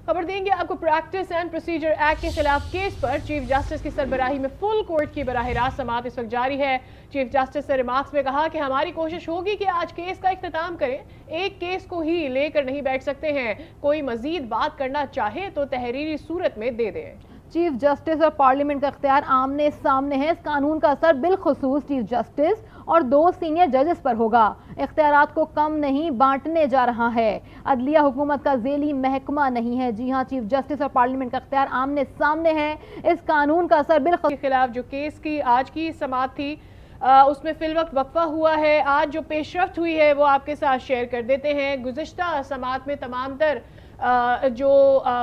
खबर देंगे आपको। प्रैक्टिस एंड प्रोसीजर एक्ट के खिलाफ केस पर चीफ जस्टिस की सरबराही में फुल कोर्ट की बराह रास्त समाअत इस वक्त जारी है। चीफ जस्टिस ने रिमार्क्स में कहा कि हमारी कोशिश होगी कि आज केस का इख्तिताम करें, एक केस को ही लेकर नहीं बैठ सकते हैं। कोई मजीद बात करना चाहे तो तहरीरी सूरत में दे दें। चीफ जस्टिस और पार्लियामेंट का इख्तियार आमने सामने है। इस कानून का असर बिलखुसूस चीफ जस्टिस और 2 सीनियर जजेस पर होगा। इख्तियारात को कम नहीं बांटने जा रहा है। अदलिया हुकूमत का झेली महकमा नहीं है। जी हाँ, चीफ जस्टिस और पार्लियामेंट का इख्तियार आमने सामने है। इस कानून का असर बिलखुसूस के खिलाफ जो केस की आज की समाअत थी उसमें फिल वक्त वक्फा हुआ है। आज जो पेशरफ्त हुई है वो आपके साथ शेयर कर देते हैं। गुज़िश्ता समाअत में तमाम तर जो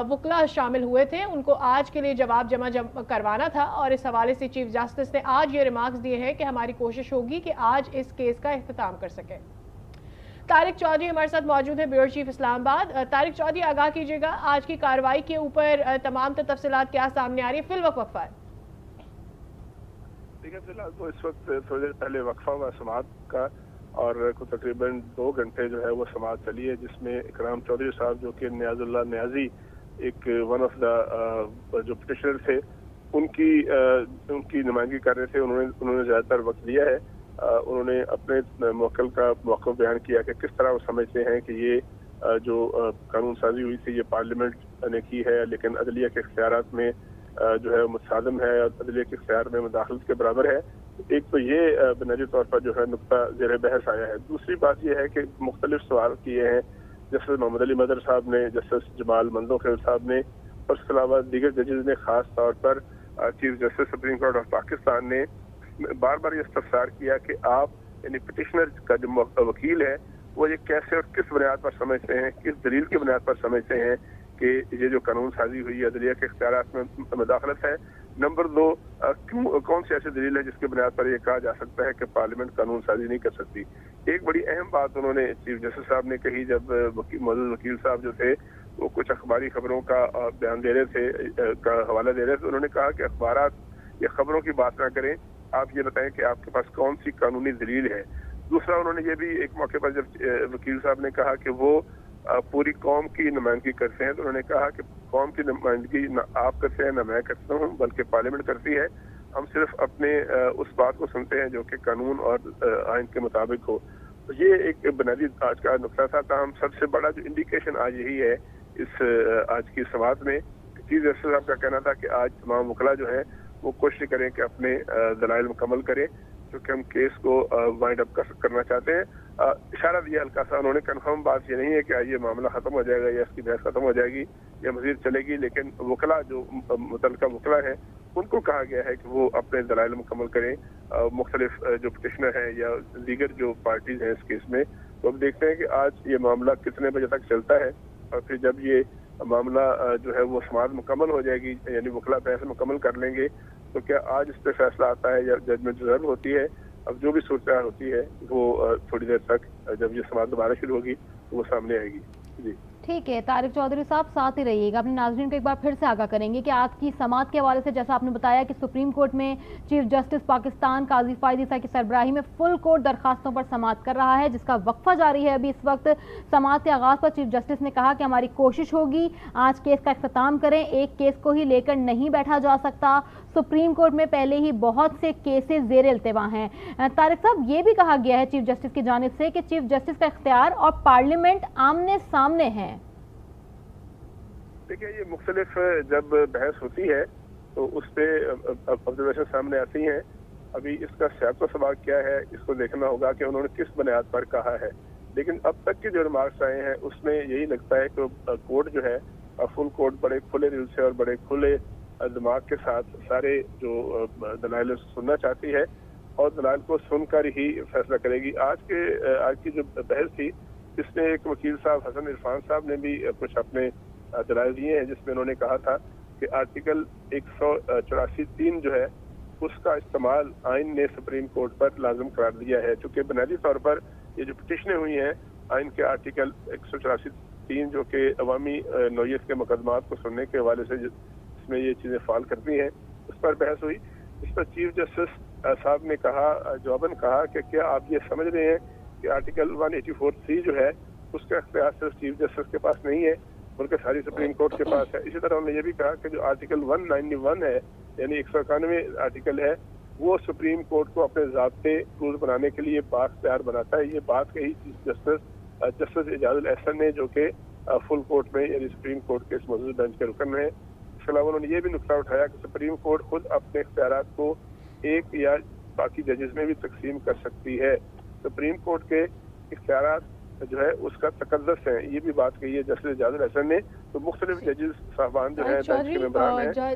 वकला शामिल हुए थे उनको आज के लिए जवाब जमा करवाना था और इस हवाले से चीफ जस्टिस ने आज ये रिमार्क्स दिए हैं कि हमारी कोशिश होगी कि आज इस केस का इख्तिताम कर सकें। तारिक चौधरी हमारे साथ मौजूद है, ब्यूरो चीफ इस्लामाबाद। तारिक चौधरी, आगाह कीजिएगा, आज की कार्रवाई के ऊपर तमाम तफसीलात क्या सामने आ रही है? फिल वक्त वक्फा है। देखिए, फिलहाल तो इस वक्त थोड़ी देर पहले वक्फा हुआ समाअत का और तकरीबन 2 घंटे जो है वो समाअत चली है, जिसमें इकराम चौधरी साहब जो कि नियाजुल्लाह नियाजी एक वन ऑफ द जो पिटिशनर थे उनकी नुमाइंदगी कर रहे थे, उन्होंने ज़्यादातर वक्त लिया है। उन्होंने अपने मौक़िफ़ का मौक़िफ़ बयान किया कि किस तरह वो समझते हैं कि ये जो कानून साजी हुई थी ये पार्लियामेंट ने की है, लेकिन अदलिया के इख्तियारात में जो है मुतसादम है और अदलिया के इख्तियार में मुदाखलत के बराबर है। एक तो ये बुनियादी तौर पर जो है नुक्ता ज़ेर बहस आया है। दूसरी बात यह है कि मुख्तलिफ सवाल किए हैं जस्टिस मोहम्मद अली मदर साहब ने, जस्टिस जमाल मंदोखेल साहब ने और इसके अलावा दीगर जजेस ने। खास तौर पर chief justice supreme court of Pakistan ने बार बार ये इस्तफसार किया कि आप यानी पिटिशनर का जो वकील है वो ये कैसे और किस बुनियाद पर समझते हैं, किस दलील की बुनियाद पर समझते हैं कि ये जो कानून साजी हुई है अदलिया के इख्तियारात में मुदाखलत है। नंबर 2, कौन सी ऐसी दलील है जिसके बुनियाद पर यह कहा जा सकता है कि पार्लियामेंट कानून साजी नहीं कर सकती। एक बड़ी अहम बात उन्होंने चीफ जस्टिस साहब ने कही जब मौजूद वकील साहब जो थे वो कुछ अखबारी खबरों का बयान दे रहे थे, का हवाला दे रहे थे। उन्होंने कहा कि अखबारात या खबरों की बात ना करें, आप ये बताएं कि आपके पास कौन सी कानूनी दलील है। दूसरा, उन्होंने ये भी एक मौके पर जब वकील साहब ने कहा कि वो पूरी कौम की नुमाइंदगी करते हैं, तो उन्होंने कहा कि कौम की नुमाइंदगी न आप करते हैं न मैं करता हूँ, बल्कि पार्लियामेंट करती है। हम सिर्फ अपने उस बात को सुनते हैं जो कि कानून और आइन के मुताबिक हो। तो ये एक बुनियादी आज का नुकता था। ताहम सबसे बड़ा जो इंडिकेशन आज यही है इस आज की समाअत में, चीफ जस्टिस साहब का कहना था कि आज तमाम वकला जो है वो कोशिश करें कि अपने दलाइल मुकम्मल करें, क्योंकि हम केस को वाइंड अप करना चाहते हैं। इशारा दिया हल्का सा उन्होंने, कन्फर्म बात ये नहीं है कि ये मामला खत्म हो जाएगा या इसकी बहस खत्म हो जाएगी या मजीद चलेगी, लेकिन वकला जो मुतल्लिका वकला है उनको कहा गया है कि वो अपने दलाइल मुकम्मल करें। मुख्तलिफ जो पिटिशनर हैं या दीगर जो पार्टीज हैं इस केस में, तो अब देखते हैं कि आज ये मामला कितने बजे तक चलता है और फिर जब ये मामला जो है वो समाअत मुकम्मल हो जाएगी यानी वकला बहस मुकम्मल कर लेंगे तो क्या आज इस पर फैसला आता है या जजमेंट रिजर्व होती है। अब जो भी सूरत होती है वो थोड़ी देर तक जब ये समाअत दोबारा शुरू होगी तो वो सामने आएगी। जी ठीक है, तारिक चौधरी साहब साथ ही रहिएगा। अपने नाज़रीन को एक बार फिर से आगाह करेंगे कि आज की समाअत के हवाले से जैसा आपने बताया कि सुप्रीम कोर्ट में चीफ जस्टिस पाकिस्तान काजी फायद ईसा की सरबराही में फुल कोर्ट दरखास्तों पर समाअत कर रहा है, जिसका वक्फा जारी है। अभी इस वक्त समाअत के आगाज़ पर चीफ जस्टिस ने कहा कि हमारी कोशिश होगी आज केस का इख्तिताम करें, एक केस को ही लेकर नहीं बैठा जा सकता। सुप्रीम कोर्ट में पहले ही बहुत से केसेस ज़ेर इल्तिवा हैं। तारिक साहब, ये भी कहा गया है चीफ जस्टिस की जानिब से कि चीफ जस्टिस का इख्तियार और पार्लियामेंट आमने सामने हैं। देखिए, ये मुख्तलिफ जब बहस होती है तो उस पर ऑब्जर्वेशन सामने आती हैं। अभी इसका सियाक़ो सबाक़ क्या है इसको देखना होगा कि उन्होंने किस बुनियाद पर कहा है, लेकिन अब तक के जो रिमार्क्स आए हैं उसमें यही लगता है कि कोर्ट जो है फुल कोर्ट बड़े खुले दिल से और बड़े खुले दिमाग के साथ सारे जो दलाइल सुनना चाहती है और दलाइल को सुनकर ही फैसला करेगी। आज की जो बहस थी इसमें एक वकील साहब हसन इरफान साहब ने भी कुछ अपने दलाइल दिए हैं, जिसमें उन्होंने कहा था कि आर्टिकल 184(3) जो है उसका इस्तेमाल आइन ने सुप्रीम कोर्ट पर लाजम करार दिया है। चूँकि बुनियादी तौर पर ये जो पिटिशनें हुई हैं आइन के आर्टिकल 184(3) जो कि अवामी नौयत के मुकदमात को सुनने के हवाले से इसमें ये चीज़ें फाल करती हैं, उस पर बहस हुई। इस पर चीफ जस्टिस साहब ने कहा, जवाबन कहा कि क्या आप ये समझ रहे हैं कि आर्टिकल 184(3) जो है उसका इख्तियार सिर्फ चीफ जस्टिस के पास नहीं है, बल्कि सारी सुप्रीम कोर्ट के पास है। इसी तरह उन्होंने ये भी कहा कि जो आर्टिकल 191 है, यानी 191 आर्टिकल है, वो सुप्रीम कोर्ट को अपने ज़ाब्ते रूल बनाने के लिए बाख्तियार बनाता है। ये बात कही चीफ जस्टिस एजाजुल एहसन ने, जो कि फुल कोर्ट में यानी सुप्रीम कोर्ट के इस मौजूद बेंच के रुकन में है। इसके अलावा उन्होंने ये भी नुक्ता उठाया कि सुप्रीम कोर्ट खुद अपने इख्तियारात को एक या बाकी जजेस में भी तकसीम कर सकती है। सुप्रीम कोर्ट के इख्तियारात जो है उसका तकद्दस है, ये भी बात कही है जस्टिस एजाजुल एहसन ने। तो मुख्तलिफ जजेस साहबान जो है बेंच के मेंबरान हैं,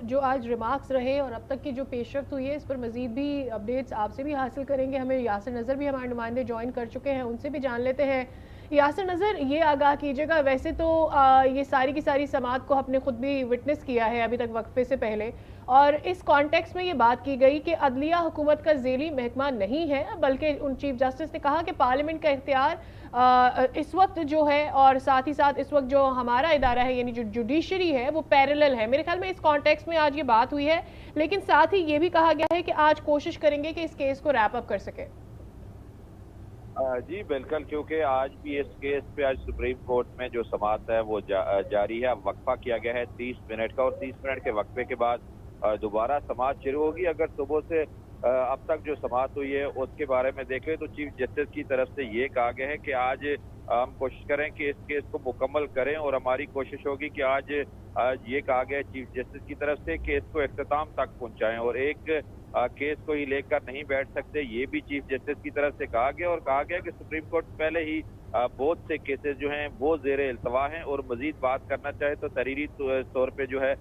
जो आज रिमार्क्स रहे और अब तक की जो पेशरफ्त हुई है, इस पर मजीद भी अपडेट्स आपसे भी हासिल करेंगे। हमें यासिर नज़र भी हमारे नुमाइंदे ज्वाइन कर चुके हैं, उनसे भी जान लेते हैं। यासिर नज़र, ये आगाह कीजिएगा, वैसे तो ये सारी की सारी समात को आपने खुद भी विटनेस किया है अभी तक वक्फे से पहले, और इस कॉन्टेक्स्ट में ये बात की गई कि अदलिया हुकूमत का ज़ेली महकमा नहीं है, बल्कि उन चीफ जस्टिस ने कहा कि पार्लियामेंट का इख्तियार इस वक्त जो है, और साथ ही साथ इस वक्त जो हमारा इदारा है यानी जो जुडिशरी है वो पैरेलल है। मेरे ख्याल में इस कॉन्टेक्स्ट में आज ये बात हुई है, लेकिन साथ ही ये भी कहा गया है कि आज कोशिश करेंगे कि इस केस को रैप अप कर सके। जी बिल्कुल, क्योंकि आज भी इस केस पे आज सुप्रीम कोर्ट में जो समाअत है वो जारी है। अब वक्फा किया गया है 30 मिनट का, और 30 मिनट के वक्फे के बाद दोबारा समाअत शुरू होगी। अगर सुबह से अब तक जो समाअत हुई है उसके बारे में देखें तो चीफ जस्टिस की तरफ से ये कहा गया है कि आज हम कोशिश करें कि इस केस को मुकम्मल करें, और हमारी कोशिश होगी कि आज ये कहा गया है चीफ जस्टिस की तरफ से कि इसको इख्तिताम तक पहुंचाएं, और एक केस को ही लेकर नहीं बैठ सकते, ये भी चीफ जस्टिस की तरफ से कहा गया। और कहा गया कि सुप्रीम कोर्ट पहले ही बहुत से केसेस जो हैं वो ज़ेर इल्तवा हैं, और मजीद बात करना चाहे तो तहरीरी तौर पे जो है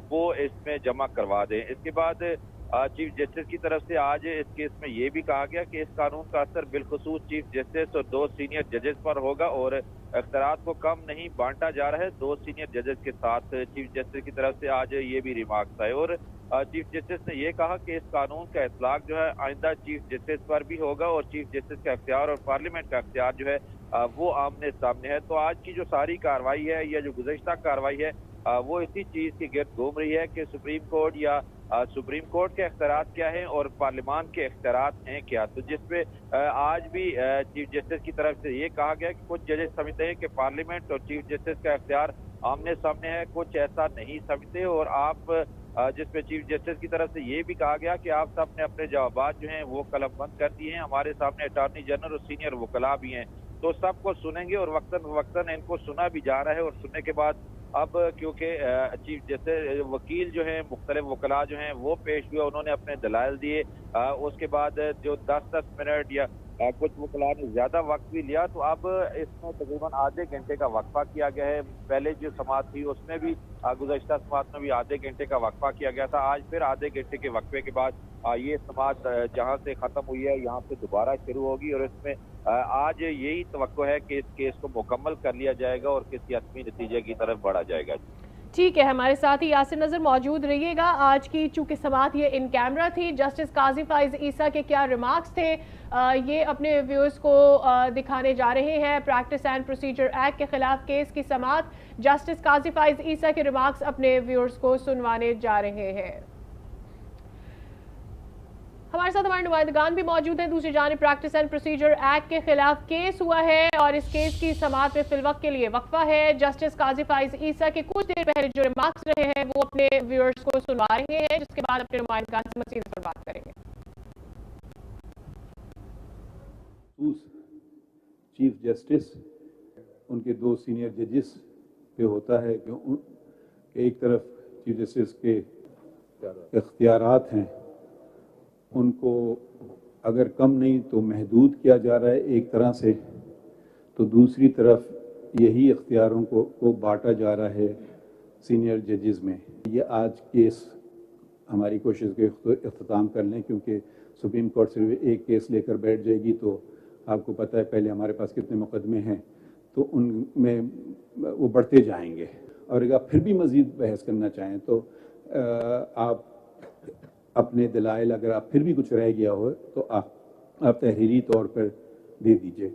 वो इसमें जमा करवा दें। इसके बाद चीफ जस्टिस की तरफ से आज इस केस में ये भी कहा गया कि इस कानून का असर बिलखुसूस चीफ जस्टिस और 2 सीनियर जजेस पर होगा, और इख्तियारात को कम नहीं बांटा जा रहा है 2 सीनियर जजेस के साथ। चीफ जस्टिस की तरफ से आज ये भी रिमार्क्स आए, और चीफ जस्टिस ने ये कहा कि इस कानून का इतलाक जो है आइंदा चीफ जस्टिस पर भी होगा, और चीफ जस्टिस का इख्तियार और पार्लियामेंट का इख्तियार जो है वो आमने सामने है। तो आज की जो सारी कार्रवाई है या जो गुज़श्ता कार्रवाई है वो इसी चीज़ के गिर्द घूम रही है कि सुप्रीम कोर्ट या सुप्रीम कोर्ट के इख्तियारात क्या हैं और पार्लियामान के इख्तियारात हैं क्या। तो जिसपे आज भी चीफ जस्टिस की तरफ से ये कहा गया कि कुछ जजेस समझते हैं कि पार्लियामेंट और चीफ जस्टिस का इख्तियार आमने सामने है, कुछ ऐसा नहीं समझते। और आप जिसपे चीफ जस्टिस की तरफ से ये भी कहा गया कि आप सब ने अपने जवाबात जो हैं वो कलमबंद कर दिए हैं, हमारे सामने अटॉर्नी जनरल और सीनियर वकला भी हैं, तो सबको सुनेंगे, और वक्तन वक्तन इनको सुना भी जा रहा है। और सुनने के बाद अब क्योंकि चीफ जस्टिस वकील जो हैं मुख्तलिफ वकला जो हैं वो पेश हुए, उन्होंने अपने दलाइल दिए, उसके बाद जो 10-10 मिनट या कुछ वकला ने ज़्यादा वक्त भी लिया, तो अब इसमें तकरीबन आधे घंटे का वक्फा किया गया है। पहले जो समाअत थी उसमें भी गुज़श्ता समाअत में भी आधे घंटे का वक्फा किया गया था, आज फिर आधे घंटे के वक्फे के बाद ये समाअत जहाँ से ख़त्म हुई है यहाँ से दोबारा शुरू होगी, और इसमें आज यही तवक्को है कि इस केस को मुकम्मल कर लिया जाएगा और किसी हतमी नतीजे की तरफ बढ़ा जाएगा। ठीक है, हमारे साथ ही यासिर नज़र मौजूद रहिएगा। आज की चूंकि समाअत ये इन कैमरा थी, जस्टिस काजी फाइज ईसा के क्या रिमार्क्स थे ये अपने व्यूअर्स को दिखाने जा रहे हैं। प्रैक्टिस एंड प्रोसीजर एक्ट के खिलाफ केस की समाअत, जस्टिस काजी फाइज ईसा के रिमार्क्स अपने व्यूअर्स को सुनवाने जा रहे हैं। हमारे साथ हमारे नुमाइंदगान भी मौजूद हैं। दूसरी जानिब प्रैक्टिस एंड प्रोसीजर एक्ट के खिलाफ केस हुआ है और इस केस की समाअत में फिलवक्त के लिए वक्फा है। जस्टिस काजी फाइज ईसा के कुछ देर पहले जो रिमार्क्स रहे हैं वो अपने व्यूअर्स को सुनवा रहे हैं, जिसके बाद अपने नुमाइंदगान से मज़ीद पर बात करेंगे। चीफ जस्टिस उनके 2 सीनियर जजेस पे होता है कि एक तरफ चीफ जस्टिस के इख्तियारात हैं, उनको अगर कम नहीं तो महदूद किया जा रहा है एक तरह से, तो दूसरी तरफ यही इख्तियारों को बांटा जा रहा है सीनियर जजेस में। ये आज केस हमारी कोशिश के इख्तिताम कर लें, क्योंकि सुप्रीम कोर्ट सिर्फ एक केस लेकर बैठ जाएगी तो आपको पता है पहले हमारे पास कितने मुकदमे हैं, तो उनमें वो बढ़ते जाएंगे। और अगर फिर भी मज़ीद बहस करना चाहें तो आप अपने दलाइल, अगर आप फिर भी कुछ रह गया हो तो आप तहरीरी तौर पर दे दीजिए।